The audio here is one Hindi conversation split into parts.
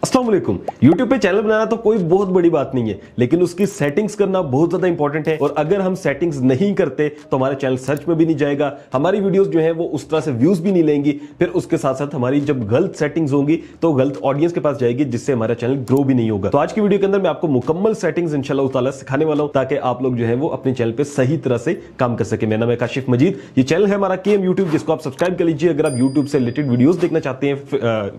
अस्सलाम वालेकुम। YouTube पे चैनल बनाना तो कोई बहुत बड़ी बात नहीं है, लेकिन उसकी सेटिंग्स करना बहुत ज्यादा इंपॉर्टेंट है। और अगर हम सेटिंग्स नहीं करते तो हमारा चैनल सर्च में भी नहीं जाएगा, हमारी वीडियोस जो है वो उस तरह से व्यूज भी नहीं लेंगी। फिर उसके साथ साथ हमारी जब गलत सेटिंग्स होंगी तो गलत ऑडियंस के पास जाएगी, जिससे हमारा चैनल ग्रो भी नहीं होगा। तो आज की वीडियो के अंदर मैं आपको मुकम्मल सेटिंग्स इंशाल्लाह ताला सिखाने वाला हूं, ताकि आप लोग जो है वो अपने चैनल पे सही तरह से काम कर सके। मेरा नाम है काशिफ मजीद, ये चैनल है हमारा KM YouTube, जिसको आप सब्सक्राइब कर लीजिए अगर आप YouTube से रिलेटेड वीडियोस देखना चाहते हैं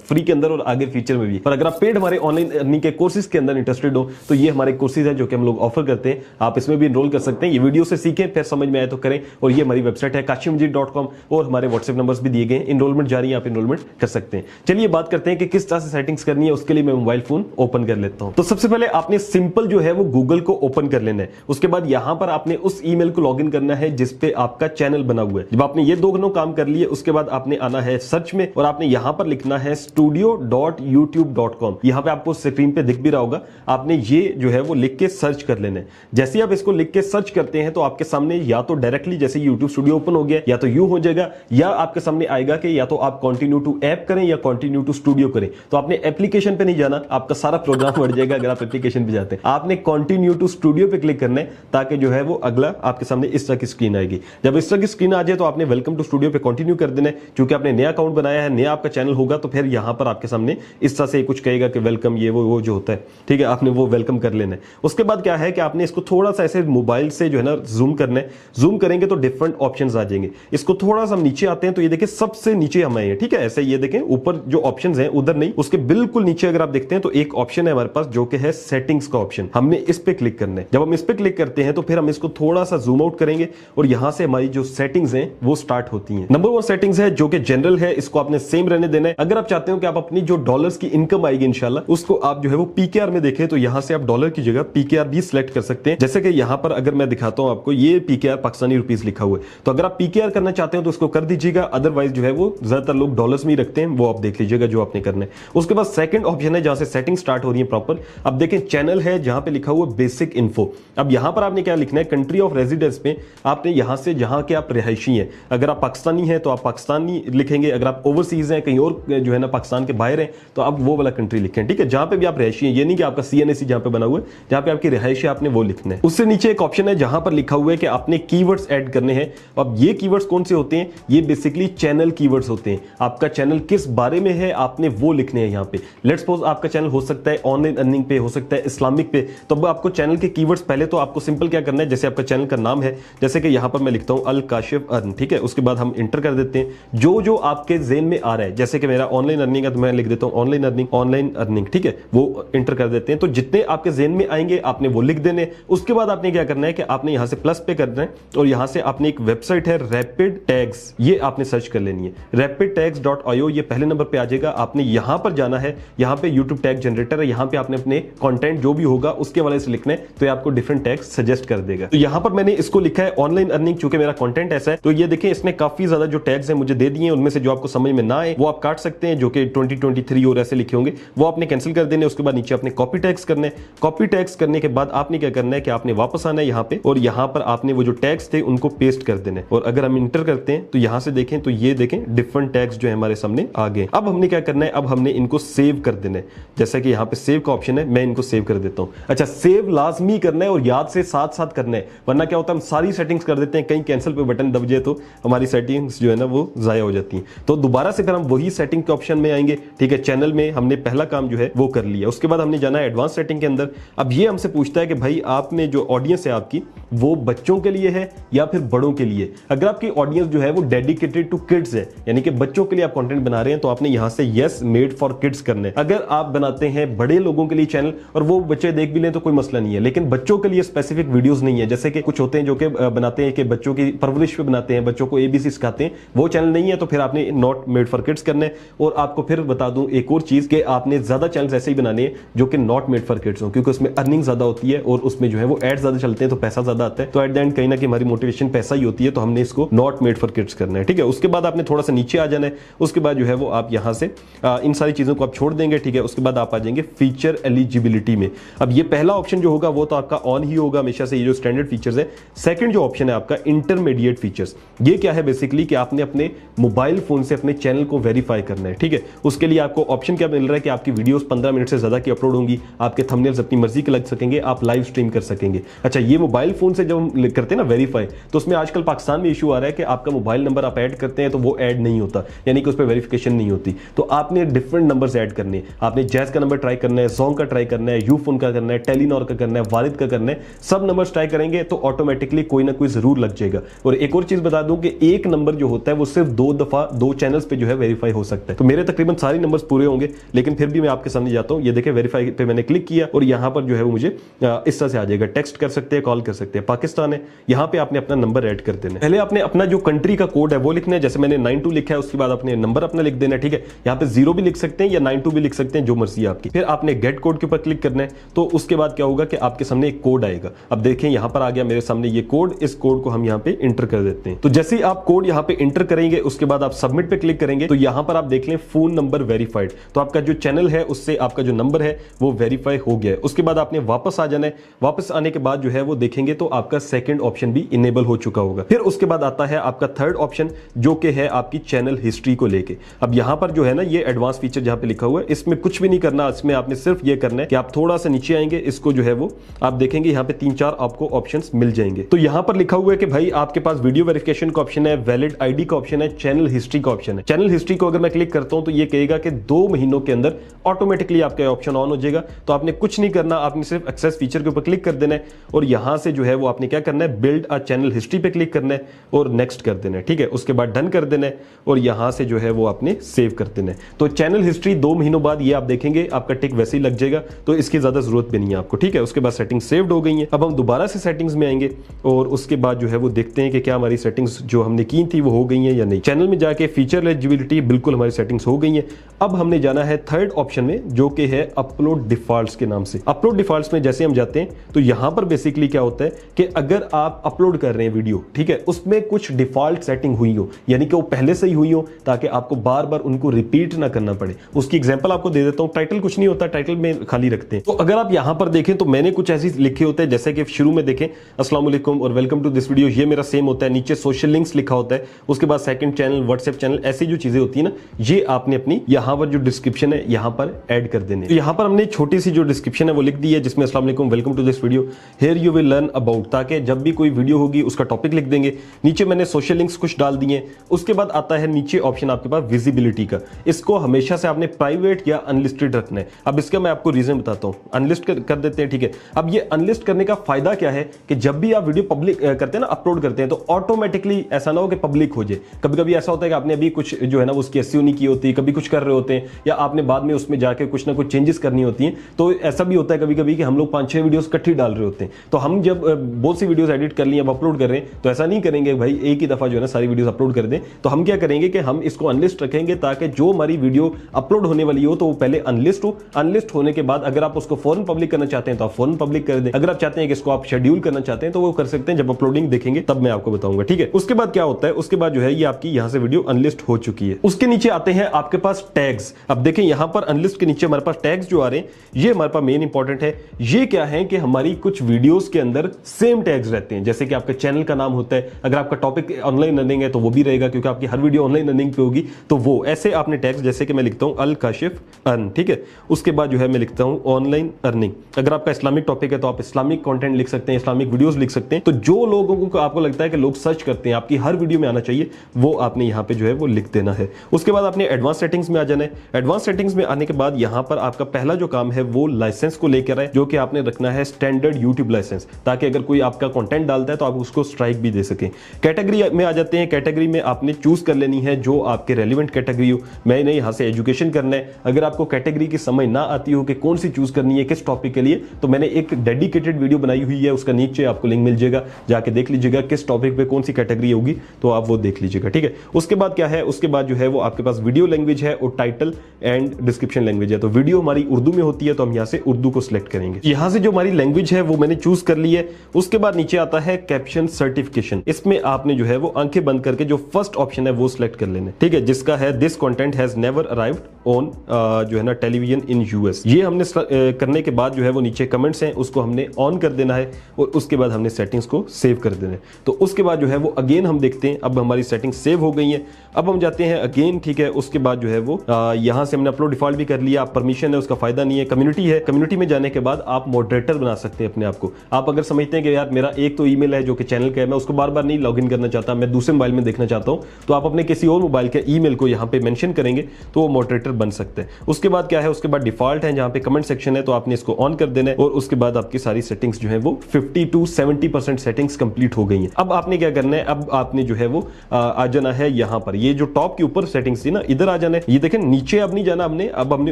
फ्री के अंदर और आगे फ्यूचर में भी। और अगर आप पेड हमारे ऑनलाइन अर्निंग के कोर्सेज के अंदर इंटरेस्टेड हो तो ये हमारे कोर्सेज है जो कि हम लोग ऑफर करते हैं, आप इसमें भी एनरोल कर सकते हैं। ये वीडियो से सीखें, फिर समझ में आए तो करें। और ये हमारी वेबसाइट है kashifmajid.com और हमारे व्हाट्सएप नंबर्स भी दिए गए हैं, एनरोलमेंट जारी है, आप एनरोलमेंट कर सकते हैं। चलिए बात करते हैं कि किस तरह से सेटिंग्स करनी है। उसके लिए मैं मोबाइल फोन ओपन कर लेता हूं। तो सबसे पहले आपने सिंपल जो है वो गूगल को ओपन कर लेना है। उसके बाद यहां पर आपने उस ईमेल को लॉगिन करना है जिसपे आपका चैनल बना हुआ है। जब आपने ये दोनों काम कर लिए उसके बाद आपने आना है सर्च में और आपने यहां पर लिखना है studio.youtube.com। यहां पे आपको स्क्रीन पे दिख भी रहा होगा, आपने ये जो है वो लिख के सर्च कर लेना है। जैसे ही आप इसको लिख के सर्च करते हैं तो आपके सामने या तो डायरेक्टली जैसे YouTube स्टूडियो ओपन हो गया या तो यू हो जाएगा, या आपके सामने आएगा कि या तो आप कंटिन्यू टू ऐप करें या कंटिन्यू टू स्टूडियो करें। तो आपने एप्लीकेशन पे नहीं जाना, आपका सारा प्रोग्राम बढ़ जाएगा अगर आप एप्लीकेशन पे जाते हैं। आपने कंटिन्यू टू स्टूडियो पे क्लिक करना है ताकि जो है वो अगला आपके सामने इस तरह की स्क्रीन आएगी। जब इस तरह की स्क्रीन आ जाए तो आपने वेलकम टू स्टूडियो पे कंटिन्यू कर देना है। क्योंकि आपने नया अकाउंट बनाया है, नया आपका चैनल होगा, तो फिर यहां पर आपके सामने इस तरह से कुछ कहेगा कि वेलकम, ये वो जो होता है, ठीक है, आपने वो वेलकम कर लेना है। उसके बाद क्या है कि आपने इसको थोड़ा सा ऐसे मोबाइल से जो है ना जूम करना है। जूम करेंगे तो डिफरेंट ऑप्शंस आ जाएंगे। इसको थोड़ा सा नीचे आते हैं तो ये देखिए सबसे नीचे हम आए हैं, ठीक है, ऐसे ये देखें ऊपर जो ऑप्शंस हैं उधर नहीं, उसके बिल्कुल नीचे अगर आप देखते हैं तो एक ऑप्शन है हमारे पास जो कि है सेटिंग्स का ऑप्शन। हमने इस पे क्लिक करना है। जब हम इस पे क्लिक करते हैं तो फिर हम इसको थोड़ा सा जूम आउट करेंगे और यहां से हमारी जो सेटिंग्स हैं वो स्टार्ट होती हैं। नंबर 1 सेटिंग्स है जो कि जनरल है, इसको आपने सेम रहने देना है। अगर आप चाहते हो कि आप अपनी जो डॉलर्स की इनकम आएगी इंशाल्लाह उसको आप जो है वो PKR में देखें तो यहां से आप डॉलर की जगह PKR भी सिलेक्ट कर सकते हैं। जैसे कि यहां पर अगर मैं दिखाता हूं आपको, ये PKR पाकिस्तानी रुपीस लिखा हुआ है, तो अगर आप PKR करना चाहते हो तो उसको कर दीजिएगा। अदरवाइज जो है वो ज्यादातर लोग डॉलर्स में ही रखते हैं, वो आप देख लीजिएगा जो आपने करना है। उसके बाद सेकंड ऑप्शन है जहां से सेटिंग स्टार्ट हो रही है प्रॉपर। अब देखें चैनल है जहां पे लिखा हुआ बेसिक इन्फो। अब यहां पर आपने क्या लिखना है, कंट्री ऑफ रेजिडेंस में आपने यहां से जहां के आप रिहायशी हैं, अगर आप पाकिस्तानी हैं तो आप पाकिस्तानी लिखेंगे, अगर आप ओवरसीज हैं कहीं और जो है ना पाकिस्तान के बाहर हैं तो आप वो वाला कंट्री लिखें, ठीक है, जहां पे भी आप रिहायशी हैं। ये नहीं कि आपका CNAC जहां पे बना हुआ है, जहां पे आपकी रिहायश है आपने वो लिखना है। उससे नीचे एक ऑप्शन है जहां पर लिखा हुआ है कि आपने कीवर्ड्स ऐड करने हैं। अब ये कीवर्ड्स कौन से होते हैं, ये बेसिकली चैनल कीवर्ड्स होते हैं। आपका चैनल किस बारे में है आपने वो लिखने हैं यहां पे। लेट्स सपोज आपका चैनल हो सकता है ऑनलाइन अर्निंग पे, हो सकता है इस्लामिक पे, तो अब आपको चैनल के कीवर्ड्स पहले तो आपको सिंपल क्या करना है, जैसे आपका चैनल का नाम है, जैसे कि यहां पर मैं लिखता हूं अल काशिफ अर्न, ठीक है, उसके बाद हम इंटर कर देते हैं जो जो आपके ज़हन में आ रहा है। जैसे कि मेरा ऑनलाइन अर्निंग है तो मैं लिख देता हूं ऑनलाइन अर्निंग, ठीक है, वो इंटर कर देते हैं। तो जितने आपके ज़हन में आएंगे आपने वो लिख देने। उसके बाद आपने क्या करना है कि आपने यहां से प्लस पे करना है और यहां से आपने एक वेबसाइट है रैपिड टैग्स, ये आपने सर्च कर लेनी है। rapidtags.io ये पहले नंबर पे आ जाएगा। आपने यहां पर जाना है, यहां पे YouTube टैग जनरेटर है, यहां पे आपने अपने कंटेंट जो भी होगा उसके वाले से लिखना है, तो ये आपको डिफरेंट टैग्स सजेस्ट कर देगा। तो यहां पर मैंने इसको लिखा है ऑनलाइन अर्निंग, चूंकि मेरा कंटेंट ऐसा है। तो ये देखें इसने काफी ज्यादा जो टैग्स हैं मुझे दे दिए हैं, उनमें से जो आपको समझ में ना आए वो आप काट सकते हैं, जो कि 2023 और ऐसे लिखे होंगे वो आपने कैंसिल कर देने। उसके बाद नीचे आपने कॉपी टैग्स करने। कॉपी टैग्स करने के बाद आपने क्या करना है कि आपने वापस आना है यहां पे और यहां पर आपने वो जो टैग्स थे उनको पेस्ट कर देने। और अगर हम इंटर करते हैं तो यहां से देखें तो ये देखें डिफरेंट टैग्स जो है हमारे सामने आ गए। अब हमने क्या करना है, अब हमने इनको सेव कर देना है। जैसा कि यहां पे सेव का ऑप्शन है, मैं इनको सेव कर देता हूं। अच्छा, सेव लाजमी करना है और याद से साथ साथ करना है, वरना क्या होता है हम सारी सेटिंग्स कर देते हैं, कहीं कैंसिल पे बटन दब जाए तो हमारी सेटिंग्स जो है ना वो जाया हो जाती हैं। तो दोबारा से फिर हम वही सेटिंग के ऑप्शन में आएंगे, ठीक है। चैनल में हमने पहला काम जो है वो कर लिया। उसके बाद हमने जाना है एडवांस सेटिंग के अंदर। अब ये हमसे पूछता है कि भाई आपने जो ऑडियंस है आपकी वो बच्चों के लिए है या फिर बड़ों के लिए। अगर आपकी ऑडियंस जो है वो डेडिकेटेड टू किड्स है, यानी कि बच्चों के लिए आप कंटेंट बना रहे हैं, तो आपने यहां से यस मेड फॉर किड्स करना है। अगर आप बनाते हैं बड़े लोगों के लिए चैनल और वो बच्चे देख भी लें तो कोई मसला नहीं है, लेकिन बच्चों के लिए स्पेसिफिक वीडियोस नहीं है। जैसे कि कुछ होते हैं जो कि बनाते हैं कि बच्चों की परवरिश पे बनाते हैं, बच्चों को ABC सिखाते हैं, वो चैनल नहीं है, तो फिर आपने नॉट मेड फॉर किड्स करना है। और आपको फिर बता दूं एक और चीज कि आपने ज्यादा चैनल ऐसे ही बनाने हैं जो कि नॉट मेड फॉर किड्स हो, क्योंकि उसमें अर्निंग ज्यादा होती है और उसमें जो है वो एड ज्यादा चलते हैं तो पैसा ज्यादा आता है। तो एट द एंड कहीं ना कहीं हमारी मोटिवेशन पैसा ही होती है, तो हमने इसको नॉट मेड फॉर किड्स करना है, ठीक है। उसके बाद आपने थोड़ा सा नीचे आ जाना है। उसके बाद जो है वो आप यहां से इन सारी चीजों को आप छोड़ देंगे, ठीक है। उसके बाद आप आ जाएंगे फीचर एलिजिबिलिटी में। अब ये पहला ऑप्शन जो होगा वो तो आपका ऑन ही होगा हमेशा से, ये जो स्टैंडर्ड फीचर्स है। सेकंड जो ऑप्शन है आपका इंटरमीडिएट फीचर्स, ये क्या है बेसिकली कि आपने अपने मोबाइल फोन से अपने चैनल को वेरीफाई करना है, ठीक है। उसके लिए आपको ऑप्शन क्या मिल रहा है कि आपकी वीडियोस 15 मिनट से ज्यादा की अपलोड होंगी, आपके थंबनेल्स अपनी मर्जी के लग सकेंगे, आप लाइव स्ट्रीम कर सकेंगे। अच्छा, ये मोबाइल फोन से जब हम करते हैं ना वेरीफाई, तो उसमें आजकल पाकिस्तान में इशू आ रहा है कि आपका मोबाइल नंबर आप ऐड करते हैं तो वो ऐड नहीं होता, यानी कि उस पर वेरिफिकेशन नहीं होती। तो आपने डिफरेंट नंबर्स ऐड करने, आपने जैज का नंबर ट्राई करना है, जोंग का ट्राई करना है, यूफोन का करना है, टेलीनॉर का करना है, वालिद का करना है, सब नंबर्स ट्राई करेंगे तो ऑटोमेटिकली कोई ना कोई जरूर लग जाएगा। और एक और चीज बता दूं कि एक नंबर जो होता है वो सिर्फ 2 दफा 2 चैनल्स पे जो है वेरीफाई हो सकता है। तो मेरे तकरीबन सारे नंबर्स पूरे होंगे, लेकिन फिर भी मैं आपके सामने जाता हूं। ये देखें, वेरीफाई पे मैंने क्लिक किया और यहां पर जो है वो मुझे इस तरह से आ जाएगा, टेक्स्ट कर सकते हैं, कॉल कर सकते हैं। पाकिस्तान है, यहां पे आपने अपना नंबर ऐड कर देना। पहले आपने अपना जो कंट्री का कोड है वो लिखना है, जैसे मैंने 92 लिखा है, उसके बाद आपने नंबर अपना लिख देना है, ठीक है। यहां पे 0 भी लिख सकते हैं या 92 भी लिख सकते हैं, जो मर्जी है आपकी। फिर आपने गेट कोड के ऊपर क्लिक करना है, तो उसके बाद क्या होगा कि आपके सामने एक कोड आएगा। अब देखें यहां पर आ गया मेरे सामने ये कोड, इस कोड को हम यहां पे इंटर कर देते हैं। तो जैसे ही आप कोड यहां पे इंटर करेंगे, उसके बाद आप सबमिट पे क्लिक करेंगे, तो यहां पर आप देख लें फोन नंबर वेरीफाइड। तो आपका जो चैनल है उससे आपका जो नंबर है वो वेरीफाई हो गया है। उसके बाद आपने वापस आ जाना है। वापस आने के बाद जो है वो देखेंगे तो आपका सेकंड ऑप्शन भी इनेबल हो चुका होगा। फिर उसके बाद आता है आपका थर्ड ऑप्शन, जो कि है आपकी चैनल हिस्ट्री को लेके। अब यहां पर जो है ना ये एडवांस फीचर जहां पे लिखा हुआ है, इसमें कुछ भी नहीं करना, इसमें आपने सिर्फ ये करना है कि आप थोड़ा सा नीचे आएंगे, इसको जो है वो आप देखेंगे यहां पे 3-4 आपको ऑप्शंस मिल जाएंगे। तो यहां पर लिखा हुआ है कि भाई आपके पास वीडियो वेरिफिकेशन का ऑप्शन है, वैलिड आईडी का ऑप्शन है, चैनल हिस्ट्री का ऑप्शन है। चैनल हिस्ट्री को अगर मैं क्लिक करता हूं तो ये कहेगा कि 2 महीनों के अंदर ऑटोमेटिकली आपका ऑप्शन ऑन हो जाएगा। तो आपने कुछ नहीं करना, आपने सिर्फ एक्सेस फीचर के ऊपर क्लिक कर देना है और यहां से जो है वो आपने क्या करना है, बिल्ड अ चैनल हिस्ट्री पे क्लिक करना है और नेक्स्ट कर देना है, ठीक है। उसके बाद डन कर देना है और यहां से जो है वो आपने सेव कर देना है। तो चैनल हिस्ट्री 2 महीनों बाद ये आप देखेंगे आपका टिक वैसे ही लग जाएगा, तो इसकी ज्यादा जरूरत भी नहीं है आपको, ठीक है। उसके बाद सेटिंग सेव्ड हो गई है। अब हम दोबारा से सेटिंग्स में आएंगे और उसके बाद जो है वो देखते हैं कि क्या हमारी सेटिंग्स जो हमने की थी वो हो गई हैं या नहीं। चैनल में जाके फीचर एलिजिबिलिटी, बिल्कुल हमारी सेटिंग्स हो गई हैं। अब हमने जाना है थर्ड ऑप्शन में, जो कि है अपलोड डिफॉल्ट्स के नाम से। अपलोड डिफॉल्ट्स में जैसे हम जाते हैं तो यहां पर बेसिकली क्या होता है कि अगर आप अपलोड कर रहे हैं वीडियो, ठीक है, उसमें कुछ डिफॉल्ट सेटिंग हुई हो, यानी कि वो पहले से ही हुई हो, ताकि आपको बार बार उनको रिपीट ना करना पड़े। उसकी एग्जांपल आपको दे देता हूं। टाइटल कुछ नहीं होता, टाइटल में खाली रखते हैं। तो अगर आप यहां पर देखें तो मैंने कुछ ऐसी लिखे होते हैं, जैसे कि शुरू में देखें अस्सलाम वालेकुम और वेलकम टू दिस वीडियो, ये मेरा सेम होता है। नीचे सोशल लिंक्स लिखा होता है, उसके बाद सेकंड चैनल, व्हाट्सएप चैनल, ऐसी जो चीजें होती है ना, ये आपने अपनी यहां पर जो डिस्क्रिप्शन है यहां पर ऐड कर देने। तो यहां पर हमने छोटी सी जो डिस्क्रिप्शन है वो लिख दी है, जिसमें अस्सलाम वालेकुम, welcome to this video, here you will learn about, ताकि जब भी कोई वीडियो होगी उसका टॉपिक लिख देंगे। नीचे मैंने सोशल लिंक्स कुछ डाल दिए। उसके बाद आता है नीचे ऑप्शन आपके पास विजिबिलिटी का। इसको हमेशा से आपने प्राइवेट या अनलिस्टेड रखना है। अब इसका मैं आपको रीजन बताता हूं। अनलिस्ट कर देते हैं, ठीक है। अब ये अनलिस्ट करने का फायदा क्या है कि जब भी आप वीडियो पब्लिक करते हैं ना, अपलोड करते हैं, तो ऑटोमेटिकली ऐसा ना हो कि पब्लिक हो जाए। कभी कभी ऐसा होता है कि आपने अभी कुछ जो है ना उसकी एसईओ नहीं की होती, कभी कुछ कर रहे होते हैं, या आपने बाद में उसमें जाके कुछ ना कुछ चेंजेस करनी होती हैं। तो ऐसा भी होता है कभी कभी कि हम लोग 5-6 वीडियोस इकट्ठी डाल रहे होते हैं। तो हम जब बहुत सी वीडियोस एडिट कर ली, अब अपलोड कर रहे हैं, तो ऐसा नहीं करेंगे भाई एक ही दफा जो है ना सारी वीडियोस अपलोड कर दें। तो हम क्या करेंगे कि हम इसको अनलिस्ट रखेंगे, ताकि जो हमारी वीडियो अपलोड होने वाली हो तो वो पहले अनलिस्ट हो। अनलिस्ट होने के बाद अगर आप उसको फौरन पब्लिक करना चाहते हैं तो आप फौरन पब्लिक कर दें। अगर आप चाहते हैं कि इसको आप शेड्यूल करना चाहते हैं तो वो कर सकते हैं, जब अपलोडिंग देखेंगे तब मैं आपको बताऊंगा, ठीक है। उसके बाद क्या होता है, उसके बाद जो है ये आपकी यहां से वीडियो अनलिस्ट हो चुकी है। उसके नीचे आते हैं आपके पास टैग्स। अब देखें यहां पर अनलिस्ट के नीचे हमारे पास टैग्स जो आ रहे हैं, ये हमारे पास मेन इंपॉर्टेंट है। ये क्या है कि हमारी कुछ वीडियोस के अंदर सेम टैग्स रहते हैं, जैसे कि आपका चैनल का नाम होता है। अगर आपका टॉपिक ऑनलाइन अर्निंग है तो वो भी रहेगा, क्योंकि आपकी हर वीडियो ऑनलाइन अर्निंग पे होगी। तो वो ऐसे आपने टैग्स, जैसे कि मैं लिखता हूं अल काशिफ अर्न, ठीक है। उसके बाद जो है मैं लिखता हूं ऑनलाइन अर्निंग। अगर आपका इस्लामिक टॉपिक है तो आप इस्लामिक कंटेंट लिख सकते हैं, इस्लामिक वीडियोस लिख सकते हैं। तो जो लोगों को आपको लगता है कि लोग सर्च करते हैं, आपकी हर वीडियो में आना चाहिए, वो आपने यहां पे जो है वो लिख देना है। उसके बाद आपने एडवांस सेटिंग्स में आ जाना है। एडवांस सेटिंग्स में आने के बाद यहां पर आपका पहला जो काम है वो लाइसेंस को लेकर है, जो कि आपने रखना है स्टैंडर्ड यूट्यूब लाइसेंस, ताकि अगर कोई आपका कंटेंट डालता है तो आप उसको स्ट्राइक भी दे सकें। कैटेगरी में आ जाते हैं। कैटेगरी में आपने चूज कर लेनी है जो आपके रेलिवेंट कैटेगरी हो। मैंने यहां से एजुकेशन करना है। अगर आपको कैटेगरी की समझ ना आती हो कि कौन सी चूज करनी है किस टॉपिक के लिए, तो मैंने एक डेडिकेटेड वीडियो बनाई हुई है, उसका नीचे आपको लिंक मिल जाएगा, जाके देख लीजिएगा किस टॉपिक पे कौन सी कैटेगरी होगी, तो आप वो देख लीजिएगा, ठीक है। उसके बाद क्या है, उसके बाद जो है वो आपके पास वीडियो लैंग्वेज है और टाइटल एंड डिस्क्रिप्शन लैंग्वेज है। तो वीडियो हमारी उर्दू में होती है, तो हम यहां से उर्दू को सिलेक्ट करेंगे। यहां से जो हमारी लैंग्वेज है वो मैंने चूज कर ली है। उसके बाद नीचे आता है कैप्शन सर्टिफिकेशन। इसमें आपने जो है वो आंखें बंद करके जो फर्स्ट ऑप्शन है वो सिलेक्ट कर लेना, ठीक है, जिसका है this content has never arrived on जो है ना टेलीविजन इन यूएस। ये हमने करने के बाद जो है वो नीचे कमेंट्स हैं उसको हमने ऑन कर देना है और उसके बाद हमने सेटिंग्स को सेव कर देना है। तो उसके बाद जो है वो अगेन हम देखते हैं, अब हमारी सेटिंग्स सेव हो गई हैं। अब हम जाते हैं अगेन, ठीक है। उसके बाद जो है वो यहाँ से हमने अपलोड डिफॉल्ट भी कर लिया। आप परमिशन है उसका फायदा नहीं है। कम्युनिटी है, कम्युनिटी में जाने के बाद आप मॉडरेटर बना सकते हैं अपने आप को। आप अगर समझते हैं कि यार मेरा एक तो ईमेल है जो कि चैनल का है, मैं उसको बार बार नहीं लॉगिन करना चाहता, मैं दूसरे मोबाइल में देखना चाहता हूं, तो आप अपने किसी और मोबाइल के ईमेल को यहाँ पे मेंशन करेंगे तो वो मॉडरेटर बन सकते हैं। उसके बाद क्या है, उसके बाद डिफॉल्ट है जहां पे कमेंट सेक्शन है, तो आपने इसको ऑन कर देना है और उसके बाद आपकी सारी सेटिंग्स जो है वो 50 to 70% सेटिंग्स कंप्लीट हो गई हैं। अब आपने क्या करना है, अब आपने जो है वो आ जाना है यहाँ पर, ये जो टॉप के ऊपर सेटिंग्स थी ना, इधर आ जाना है। ये देखें नीचे अब नहीं जाना हमने, अब हमने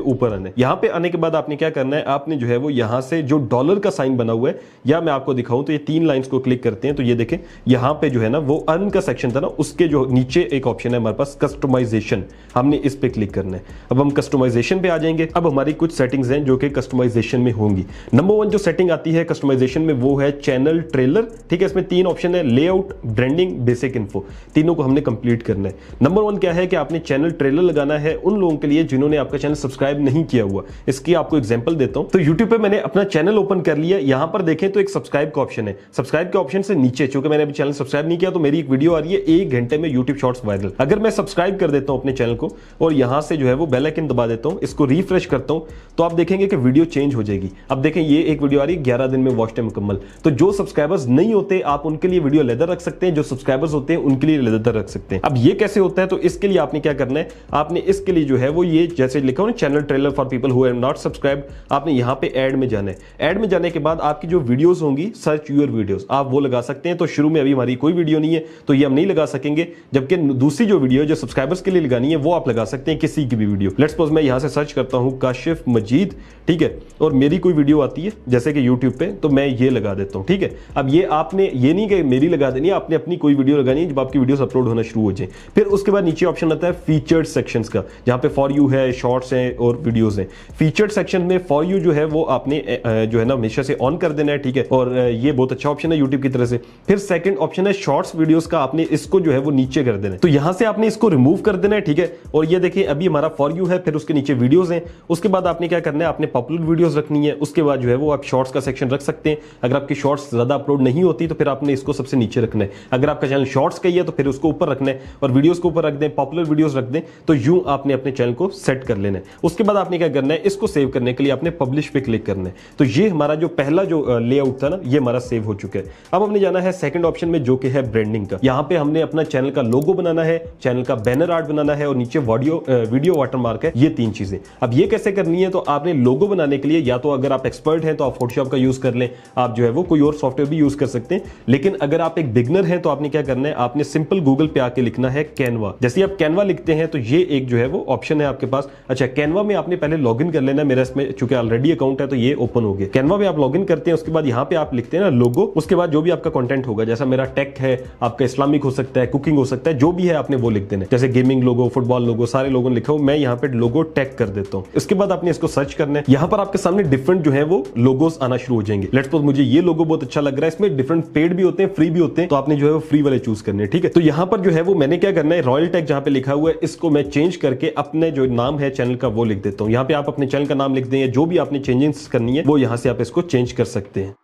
ऊपर आना है। यहाँ पे आने के बाद आपने क्या करना है, आपने जो है वो यहाँ से जो डॉलर का साइन बना हुआ है, या मैं आपको दिखाऊं तो ये 3 लाइंस को क्लिक करते हैं तो ये देखें यहाँ पे जो है ना वो अर्न का सेक्शन था ना, उसके जो नीचे एक ऑप्शन है हमारे पास कस्टमाइजेशन, हमने इस पे क्लिक करना है। अब हम कस्टमाइजेशन पे आ जाएंगे। अब हमारी कुछ सेटिंग्स हैं जो कि कस्टमाइजेशन में होंगी। नंबर 1 जो सेटिंग आती है कस्टमाइजेशन में वो है चैनल ट्रेलर, ठीक है। इसमें 3 ऑप्शन है, लेआउट, ब्रांडिंग, बेसिक इन्फो, तीनों को हमने कंप्लीट करना है। नंबर 1 क्या है कि आपने चैनल ट्रेलर लगाना है उन लोगों के लिए जिन्होंने आपका चैनल सब्सक्राइब नहीं किया हुआ। इसकी आपको एग्जांपल देता हूं। तो YouTube पे मैंने अपना चैनल ओपन कर लिया, यहां पर देखें तो एक सब्सक्राइब का ऑप्शन है। सब्सक्राइब के ऑप्शन से नीचे, चूंकि मैंने अभी चैनल सब्सक्राइब नहीं किया तो मेरी एक वीडियो आ रही है 1 घंटे में YouTube शॉर्ट्स वायरल। अगर मैं सब्सक्राइब कर देता हूं अपने चैनल को और यहां से जो है वो बेल आइकन दबा देता हूं, इसको रिफ्रेश करता हूं, तो आप देखेंगे कि वीडियो चेंज हो जाएगी। अब देखें ये एक वीडियो आ रही है 11 दिन में वॉच टाइम मुकम्मल। तो जो सब्सक्राइबर्स नहीं होते आप उनके लिए वीडियो लेदर रख सकते हैं, जो सब्सक्राइबर्स होते हैं उनके लिए लेदर रख सकते हैं। अब ये कैसे होता है, तो इसके लिए आपने क्या करना है, आपने इसके लिए जो है वो ये जैसे लिखा हो ना channel trailer for people who have not subscribed, आपने यहां पे ऐड में जाना है। ऐड में जाने के बाद आपकी जो वीडियोस होंगी, सर्च योर वीडियोस, आप वो लगा सकते हैं। तो शुरू में अभी हमारी कोई वीडियो नहीं है तो ये हम नहीं लगा सकेंगे, जबकि दूसरी जो वीडियो जो सब्सक्राइबर्स के लिए लगानी है वो आप लगा सकते हैं, किसी की भी वीडियो। लेट्स सपोज मैं यहां से सर्च करता हूं काशिफ मजीद, ठीक है, और मेरी कोई वीडियो आती है जैसे कि YouTube पे, तो मैं ये लगा देता हूं, ठीक है। अब ये आपने ये नहीं कि मेरी लगा देनी है, आपने अपनी कोई वीडियो लगानी है जब आपकी वीडियोस अपलोड होना शुरू हो जाए। फिर उसके बाद नीचे ऑप्शन आता है फीचर्ड सेक्शंस का, जहां पे फॉर यू है, शॉर्ट्स हैं और वीडियोस हैं। फीचर्ड सेक्शन में फॉर यू जो है वो आपने जो है ना हमेशा से ऑन कर देना है, ठीक है, और ये बहुत अच्छा ऑप्शन है YouTube की तरफ से। फिर सेकंड ऑप्शन है शॉर्ट्स वीडियोस का, आपने इसको जो है वो नीचे कर देना है, तो यहां से आपने इसको रिमूव कर देना है, ठीक है। और ये देखिए अभी हमारा फॉर यू है, फिर उसके नीचे वीडियोस हैं। उसके बाद आपने क्या करना है, आपने पॉपुलर वीडियोस रखनी है। उसके बाद जो है वो आप शॉर्ट्स का सेक्शन रख सकते हैं। अगर आपकी शॉर्ट्स ज्यादा अपलोड नहीं होती तो फिर आपने इसको सबसे नीचे रखना है। अगर आपका चैनल शॉर्ट्स का ही है तो फिर उसको ऊपर रखना है और वीडियोस को ऊपर रख दें, पॉपुलर वीडियोस रख दें। तो यूं आपने अपने चैनल को सेट कर लेना है। उसके बाद आपने क्या करना है, इसको सेव करने के लिए आपने पब्लिश पे क्लिक करना है। तो ये हमारा जो पहला जो लेआउट था ना, ये हमारा सेव हो चुका है। अब हमने जाना है सेकंड ऑप्शन में जो कि है ब्रांडिंग का। यहां पे हमने अपना चैनल का लोगो बनाना है, चैनल का बैनर आर्ट बनाना है और नीचे वीडियो वाटरमार्क है, ये 3 चीजें। अब ये कैसे करनी है, तो आपने लोगो बनाने के लिए या तो अगर आप एक्सपर्ट हैं तो आप फोटोशॉप का यूज कर लें, आप जो है वो कोई और सॉफ्टवेयर भी यूज कर सकते हैं। लेकिन अगर आप एक बिगनर हैं तो आपने क्या करना है, आपने सिंपल गूगल पे आके लिखना है कैनवा। जैसे आप कैनवा लिखते हैं तो ये एक जो है वो ऑप्शन है आपके पास। अच्छा, कैनवा में आपने पहले लॉगिन कर लेना। मेरा इसमें चूंकि ऑलरेडी अकाउंट है तो ये ओपन हो गया। कैनवा में आप लॉगिन करते हैं, उसके बाद यहाँ पे आप लिखते हैं ना लोगो, उसके बाद जो भी आपका कंटेंट होगा, जैसा मेरा टेक है, आपका इस्लामिक हो सकता है, कुकिंग हो सकता है, जो भी है आपने वो लिख देना। जैसे गेमिंग लोगो, फुटबॉल लोगो, सारे लोगो लिखा हूं मैं, यहाँ पे लोगो टेक कर देता हूँ। इसके बाद आपने इसको सर्च करना है। यहाँ पर आपके सामने डिफरेंट जो है वो लोगोस आना शुरू हो जाएंगे। लेट्स सपोज मुझे ये लोगो बहुत अच्छा लग रहा है, इसमें डिफरेंट पेड भी होते हैं, फ्री भी होते हैं, तो आपने जो है वो फ्री वाले चूज करने हैं, ठीक है। तो यहाँ पर जो है वो मैंने क्या करना है, रॉयल टेक जहां पे लिखा हुआ है इसको मैं चेंज करके अपने जो नाम है चैनल का वो लिख देता हूं। यहाँ पे आप अपने चैनल का नाम लिख दें, जो भी आपने चेंजेस करनी है वो यहां से आप इसको चेंज कर सकते हैं।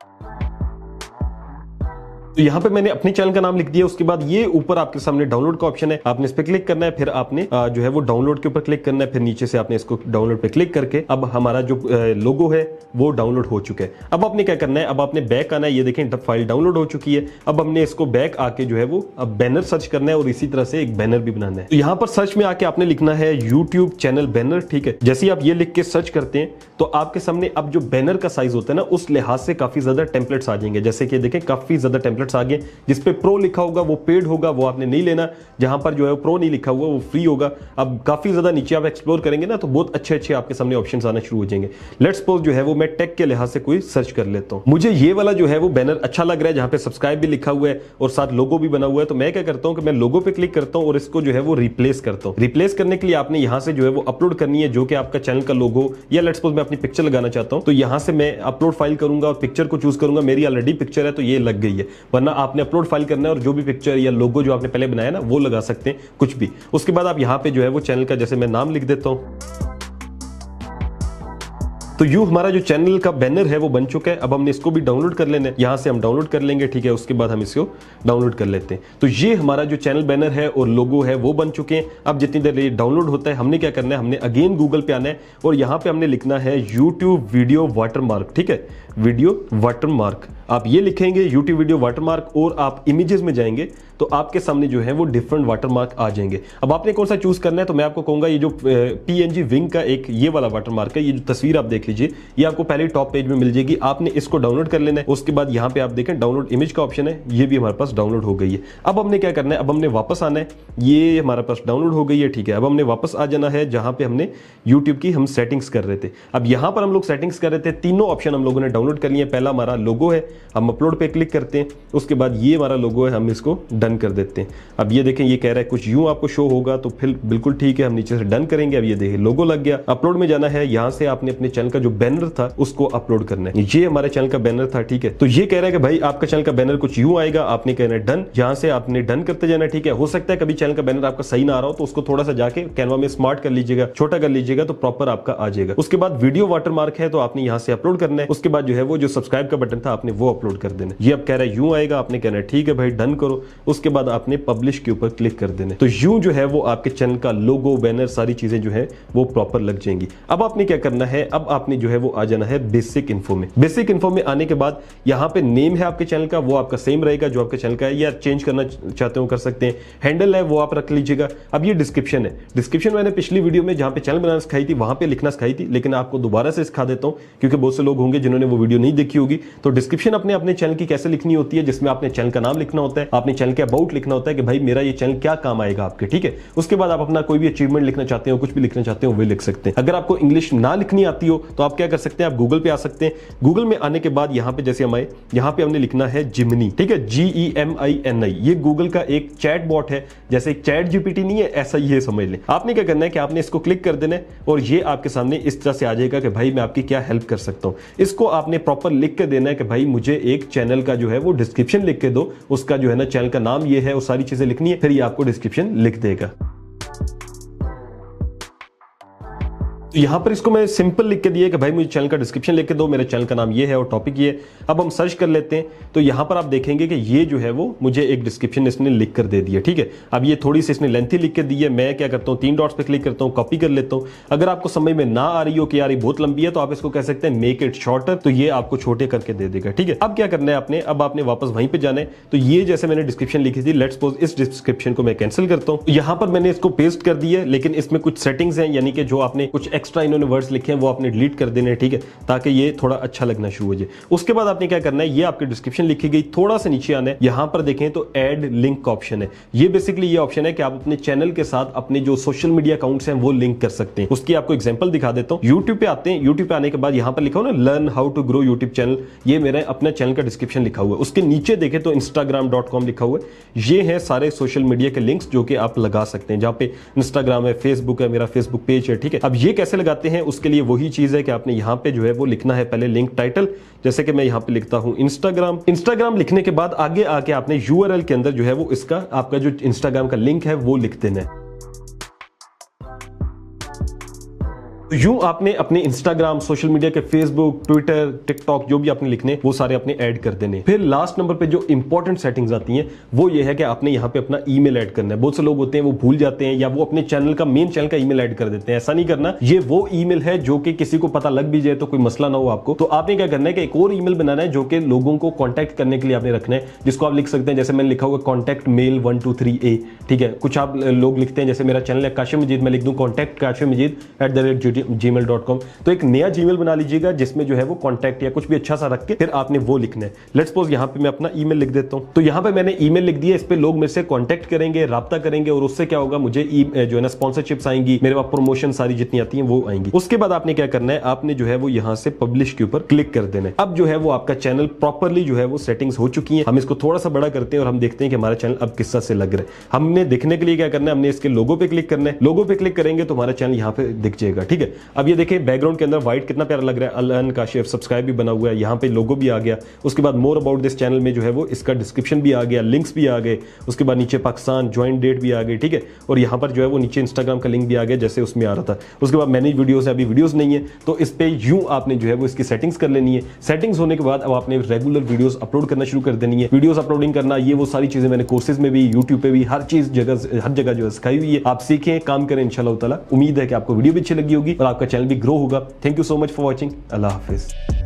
तो यहाँ पे मैंने अपने चैनल का नाम लिख दिया। उसके बाद ये ऊपर आपके सामने डाउनलोड का ऑप्शन है, आपने इस पे क्लिक करना है, फिर आपने जो है वो डाउनलोड के ऊपर क्लिक करना है, फिर नीचे से आपने इसको डाउनलोड पे क्लिक करके अब हमारा जो लोगो है वो डाउनलोड हो चुका है। अब आपने क्या करना है, अब आपने बैक आना है, ये देखें फाइल डाउनलोड हो चुकी है। अब हमने इसको बैक आके जो है वो अब बैनर सर्च करना है और इसी तरह से एक बैनर भी बनाना है। तो यहाँ पर सर्च में आके आपने लिखना है यूट्यूब चैनल बैनर, ठीक है। जैसे ही आप ये लिख के सर्च करते हैं तो आपके सामने अब जो बैनर का साइज होता है ना, उस लिहाज से काफी ज्यादा टेम्पलेट्स आ जाएंगे। जैसे कि देखें काफी ज्यादा टेम्पलेट्स आ गए, जिसपे प्रो लिखा होगा वो पेड होगा, वो आपने नहीं लेना। जहां पर जो है प्रो नहीं लिखा हुआ वो फ्री होगा। अब काफी ज्यादा नीचे आप एक्सप्लोर करेंगे ना तो बहुत अच्छे अच्छे आपके सामने ऑप्शंस आना शुरू हो जाएंगे। लेट्स सपोज जो है वो मैं टेक के लिहाज से कोई सर्च कर लेता हूं। मुझे ये वाला जो है वो बैनर अच्छा लग रहा है, जहां पे सब्सक्राइब भी लिखा हुआ है और साथ लोगो भी बना हुआ है। तो मैं क्या करता हूं कि मैं लोगो पे क्लिक करता हूं और इसको जो है वो रिप्लेस करता हूं। रिप्लेस करने के लिए आपने यहां से जो है वो अपलोड करनी है जो कि आपका चैनल का लोगो, या लेट्स सपोज मैं अपनी पिक्चर लगाना चाहता हूं तो यहां से मैं अपलोड फाइल करूंगा और पिक्चर को चूज करूंगा। मेरी ऑलरेडी पिक्चर है तो ये लग गई है, वरना आपने अपलोड फाइल करना है और जो भी पिक्चर या लोगो जो आपने पहले बनाया ना वो लगा सकते हैं, कुछ भी। उसके बाद आप यहाँ पे जो है वो चैनल का जैसे मैं नाम लिख देता हूँ, तो यूं हमारा जो चैनल का बैनर है वो बन चुका है। अब हमने इसको भी डाउनलोड कर लेना है, यहां से हम डाउनलोड कर लेंगे, ठीक है। उसके बाद हम इसको डाउनलोड कर लेते हैं। तो ये हमारा जो चैनल बैनर है और लोगो है वो बन चुके हैं। अब जितनी देर ये डाउनलोड होता है हमने क्या करना है, हमने अगेन गूगल पे आना है और यहां पे हमने लिखना है यूट्यूब वीडियो वाटरमार्क, ठीक है, वीडियो वाटरमार्क। आप ये लिखेंगे यूट्यूब वीडियो वाटरमार्क और आप इमेजेस में जाएंगे तो आपके सामने जो है वो डिफरेंट वाटरमार्क आ जाएंगे। अब आपने कौन सा चूज करना है, तो मैं आपको कहूंगा ये जो पीएनजी विंग का एक ये वाला वाटरमार्क है, ये जो तस्वीर आप देख लीजिए, ये आपको पहले टॉप पेज में मिल जाएगी। आपने इसको डाउनलोड कर लेना है। उसके बाद यहाँ पे आप देखें डाउनलोड इमेज का ऑप्शन है, ये भी हमारे पास डाउनलोड हो गई है। अब हमने क्या करना है, अब हमने वापस आना है, ये हमारे पास डाउनलोड हो गई है, ठीक है। अब हमने वापस आ जाना है जहां पे हमने यूट्यूब की हम सेटिंग्स कर रहे थे। अब यहां पर हम लोग सेटिंग्स कर रहे थे, तीनों ऑप्शन हम लोगों ने डाउनलोड कर लिए। पहला हमारा लोगो है, हम अपलोड पे क्लिक करते हैं। उसके बाद ये हमारा लोगो है, हम इसको डन कर देते हैं। अब ये देखें, ये कह रहा है कुछ यूं आपको शो होगा, तो फिर बिल्कुल ठीक है, हम नीचे से डन करेंगे। अब ये देखिए लोगो लग गया। अपलोड में जाना है, यहां से आपने अपने चैनल का जो बैनर था उसको अपलोड करना है। ये हमारे चैनल का बैनर था, ठीक है। तो ये कह रहा है कि भाई आपका चैनल का बैनर कुछ यूं आएगा, आपने कहना है डन। यहां से आपने डन करते जाना, ठीक है। हो सकता है कभी चैनल का बैनर आपका सही ना आ रहा हो, तो उसको थोड़ा सा जाके कैनवा में स्मार्ट कर लीजिएगा, छोटा कर लीजिएगा, तो प्रॉपर आपका आ जाएगा। उसके बाद वीडियो वाटरमार्क है, तो आपने यहां से अपलोड करना है। उसके बाद जो है वो जो सब्सक्राइब का बटन था आपने वो अपलोड कर देना। ये अब कह रहा है यूं आएगा, आपने कहना है ठीक है भाई डन करो। उसके बाद आपने पब्लिश के ऊपर क्लिक कर देना। तो यूं जो है वो आपके चैनल का लोगो, बैनर, सारी चीजें जो है वो प्रॉपर लग जाएंगी। अब आपने क्या करना है, अब आपने जो है वो आ जाना है बेसिक इन्फो में। बेसिक इन्फो में आने के बाद यहाँ पे नेम है आपके चैनल का, वो आपका सेम रहेगा जो आपके चैनल का है, या चेंज करना चाहते हो कर सकते हैं। हैंडल है वो आप रख लीजिएगा। अब ये डिस्क्रिप्शन है, डिस्क्रिप्शन मैंने पिछली वीडियो में जहां पे चैनल बनाना सिखाई थी वहां पे लिखना सिखाई थी, लेकिन आपको दोबारा से सिखा देता हूं क्योंकि बहुत से लोग होंगे जिन्होंने वो वीडियो नहीं देखी होगी। तो डिस्क्रिप्शन अपने चैनल की कैसे लिखनी होती है, जिसमें आपने चैनल का नाम लिखना होता है, आपने चैनल के अबाउट लिखना होता है कि भाई मेरा ये चैनल क्या काम आएगा आपके, ठीक है। उसके बाद आप अपना कोई भी अचीवमेंट लिखना चाहते हो, कुछ भी लिखना चाहते हो वो लिख सकते हैं। अगर आपको इंग्लिश ना लिखनी आती हो तो आप क्या कर सकते हैं, आप गूगल पे आ सकते हैं। गूगल में आने के बाद यहाँ पे जैसे हम आए, यहाँ पे हमने लिखना है जिमनी, ठीक है, GEMINI। ये गूगल का एक चैट बॉट है, जैसे एक चैट जीपीटी नहीं है, ऐसा ये समझ लें। आपने क्या करना है कि आपने इसको क्लिक कर देना है और ये आपके सामने इस तरह से आ जाएगा कि भाई मैं आपकी क्या हेल्प कर सकता हूं। इसको आपने प्रॉपर लिख के देना है कि भाई मुझे एक चैनल का जो है वो डिस्क्रिप्शन लिख के दो, उसका जो है ना चैनल का नाम ये है, वो सारी चीजें लिखनी है, फिर ये आपको डिस्क्रिप्शन लिख देगा। तो यहां पर इसको मैं सिंपल लिख के दिया कि भाई मुझे चैनल का डिस्क्रिप्शन लिख के दो, मेरे चैनल का नाम ये है और टॉपिक ये है। अब हम सर्च कर लेते हैं, तो यहां पर आप देखेंगे कि ये जो है वो मुझे एक डिस्क्रिप्शन इसने लिख कर दे दिया, ठीक है। अब ये थोड़ी सी इसने लेंथी लिख के दी है, मैं क्या करता हूं 3 डॉट्स पे क्लिक करता हूं, कॉपी कर लेता हूं। अगर आपको समझ में ना आ रही हो कि यार ये बहुत लंबी है, तो आप इसको कह सकते हैं मेक इट शॉर्टर, तो ये आपको छोटे करके दे देगा, ठीक है। अब क्या करना है आपने, अब आपने वापस वहीं पे जाना है। तो ये जैसे मैंने डिस्क्रिप्शन लिखी थी, लेट्स सपोज इस डिस्क्रिप्शन को मैं कैंसिल करता हूं। यहां पर मैंने इसको पेस्ट कर दिया, लेकिन इसमें कुछ सेटिंग्स हैं, यानी कि जो आपने कुछ एक्स्ट्रा इन्होंने वर्ड्स लिखे हैं वो आपने डिलीट कर देने, ठीक है, ताकि ये थोड़ा अच्छा लगना शुरू हो जाए। उसके बाद आपने क्या करना है, ये आपकी डिस्क्रिप्शन लिखी गई, थोड़ा सा नीचे आना है, यहां पर देखें तो ऐड लिंक का ऑप्शन है। ये बेसिकली ये ऑप्शन है कि आप अपने चैनल के साथ अपने जो सोशल मीडिया अकाउंट्स हैं वो लिंक कर सकते हैं। उसकी आपको एग्जांपल दिखा देता हूं। यूट्यूब पे आते हैं, यूट्यूब पे आने के बाद यहां पर लिखा हो ना learn how to grow YouTube channel, ये मेरा अपना चैनल का डिस्क्रिप्शन लिखा हुआ है। उसके नीचे देखें तो instagram.com लिखा हुआ है। ये है सारे सोशल मीडिया के लिंक्स जो कि आप लगा सकते हैं, जहां पे इंस्टाग्राम है, फेसबुक है, मेरा फेसबुक पेज है, ठीक है। अब ये कैसे लगाते हैं, उसके लिए वही चीज है कि आपने यहां पे जो है वो लिखना है पहले लिंक टाइटल, जैसे कि मैं यहां पे लिखता हूं इंस्टाग्राम लिखने के बाद आगे आके आपने यूआरएल के अंदर जो है वो इसका आपका जो इंस्टाग्राम का लिंक है वो लिख देना है। तो यूं आपने अपने इंस्टाग्राम, सोशल मीडिया के फेसबुक, ट्विटर, टिकटॉक जो भी आपने लिखने वो सारे अपने ऐड कर देने। फिर लास्ट नंबर पे जो इंपॉर्टेंट सेटिंग्स आती हैं वो ये है कि आपने यहां पे अपना ईमेल ऐड करना है। बहुत से लोग होते हैं वो भूल जाते हैं या वो अपने चैनल का मेन चैनल का ईमेल ऐड कर देते हैं, ऐसा नहीं करना। ये वो ईमेल है जो कि किसी को पता लग भी जाए तो कोई मसला ना हो आपको। तो आपने क्या करना है कि एक और ईमेल बनाना है जो कि लोगों को कॉन्टैक्ट करने के लिए आपने रखना है, जिसको आप लिख सकते हैं जैसे मैंने लिखा हुआ कॉन्टैक्ट मेल 123A, ठीक है। कुछ आप लोग लिखते हैं जैसे मेरा चैनल है काशिम मजीद, मैं लिख दूं कॉन्टैक्ट काशिम मजीद @gmail.com। तो एक नया जीमेल बना लीजिएगा जिसमें जो है वो कॉन्टैक्ट या कुछ भी अच्छा सा रख के फिर आपने वो लिखना है। लेट्स सपोज यहां पे मैं अपना ईमेल लिख देता हूं। तो यहां पे मैंने ईमेल लिख दिया, इस पे लोग मेरे से कॉन्टैक्ट करेंगे, राब्ता करेंगे और उससे क्या होगा, मुझे जो है ना स्पॉन्सरशिप्स आएंगी, मेरे पास प्रमोशन सारी जितनी आती हैं वो आएंगी। उसके बाद आपने क्या करना है, आपने जो है वो यहां से पब्लिश के ऊपर क्लिक कर देना है। अब जो है वो आपका चैनल प्रॉपरली जो है वो सेटिंग्स हो चुकी है। हम इसको थोड़ा सा बड़ा करते हैं और हम देखते हैं कि हमारा चैनल अब किस तरह से लग रहा है। हमने देखने के लिए क्या करना है, हमने इसके लोगो पे क्लिक करना है। लोगो पे क्लिक करेंगे तो हमारा चैनल यहां पे दिख जाएगा, ठीक है। है। अब ये देखिए बैकग्राउंड के अंदर व्हाइट कितना प्यारा लग रहा है, अलन का शेफ सब्सक्राइब भी बना हुआ है, यहाँ पे लोगो भी आ गया। उसके बाद मोर अबाउट दिस चैनल में जो है वो इसका डिस्क्रिप्शन भी आ गया, लिंक्स भी आ गए। उसके बाद नीचे पाकिस्तान ज्वाइंट डेट भी आ गई, ठीक है। और यहाँ पर जो है वो नीचे इंस्टाग्राम का लिंक भी आ गया जैसे उसमें आ रहा था। उसके बाद मैंने वीडियोस है, अभी वीडियोस नहीं है, तो इस पे यूं आपने जो है वो इसकी सेटिंग्स कर लेनी है। सेटिंग्स होने के बाद अब आपने रेगुलर वीडियोस अपलोड करना शुरू कर देनी है। वीडियोस अपलोडिंग करना, ये वो सारी चीजें मैंने कोर्सेज में भी, यूट्यूब पे भी, हर जगह जो है सिखाई हुई है। आप सीखें, काम करें, इंशाल्लाह ताला। उम्मीद है कि आपको वीडियो भी अच्छी लगी होगी और आपका चैनल भी ग्रो होगा। Thank you so much for watching. Allah Hafiz.